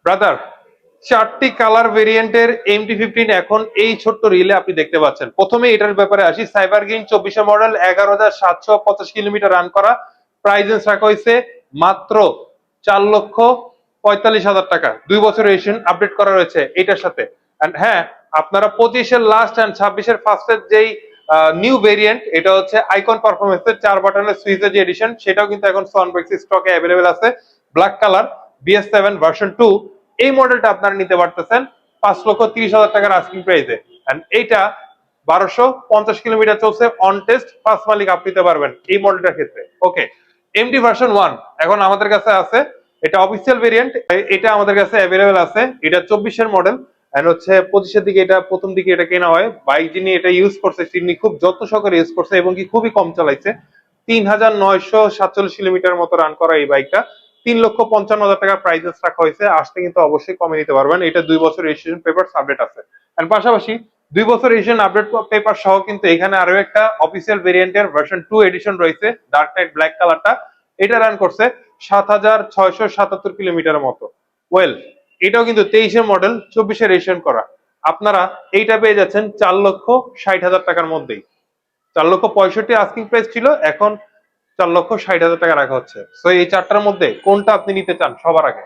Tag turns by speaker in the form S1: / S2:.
S1: Brother, চারটি colour ভেরিয়েন্টের MT-15 এখন এই ছোট্ট রিলে আপনি দেখতে পাচ্ছেন। প্রথমে এটার ব্যাপারে আসি। Cyber green 24 model, 11,750 kilometre run করা। প্রাইস রেঞ্জ রাখা হয়েছে মাত্র 4,45,000 টাকা। 2 বছর রেজিস্ট্রেশন আপডেট করা রয়েছে এটার সাথে। এন্ড হ্যাঁ, আপনারা 25-এর লাস্ট এন্ড 26-এর ফার্স্টের যেই নিউ ভেরিয়েন্ট, এটা হচ্ছে আইকন পারফরমেন্সের 4 বাটনের সুইচের যে এডিশন, সেটাও কিন্তু এখন সনবাইক্স স্টকে অ্যাভেলেবেল আছে। ব্ল্যাক কালার BS7 ভার্সন 2, এই মডেলটা আপনারা নিতে পারতেছেন 5,30,000 টাকার আস্কিং প্রাইসে। এন্ড এইটা 1250 কিলোমিটার চলছে অন টেস্ট, 5 মালিক আপনি নিতে পারবেন এই মডেলটার ক্ষেত্রে। ওকে, MT ভার্সন 1 এখন আমাদের কাছে আছে। এটা অফিসিয়াল ভেরিয়েন্ট, এটা আমাদের কাছে অ্যাভেলেবেল আছে। এটা 24-এর মডেল এন্ড হচ্ছে 25-এর দিকে, এটা প্রথম দিকে এটা কেনা হয়। বাইক যিনি এটা ইউজ করছে তিনি খুব যত্ন সহকারে ইউজ করছে এবং কি খুবই কম চালাইছে। 3,947 কিলোমিটার মতো রান করা এই বাইকটা। 3,55,000 টাকা প্রাইসেস রাখা হয়েছে। আসতে কিন্তু অবশ্যই কমে নিতে পারবেন। এটা 2 বছর রেজিস্ট্রেশন পেপার আপডেট আছে। এন্ড পাশাপাশি 2 বছর রেজিস্ট্রেশন আপডেট পেপার সহ কিন্তু এখানে আরো একটা অফিসিয়াল ভেরিয়েন্টের ভার্সন 2 এডিশন রয়েছে, ডার্ক নাইট ব্ল্যাক কালারটা। এটা রান করছে 7,677 কিলোমিটার মতো। ওয়েল, এটাও কিন্তু 23-এর মডেল, 24-এ রেজিস্ট্রেশন করা। আপনারা এইটা পেয়ে যাচ্ছেন 4,60,000 টাকার মধ্যেই। 4,65,000 আস্কিং প্রাইস ছিল, এখন 4,60,000 টাকা রাখা হচ্ছে। তো এই চারটার মধ্যে কোনটা আপনি নিতে চান সবার আগে?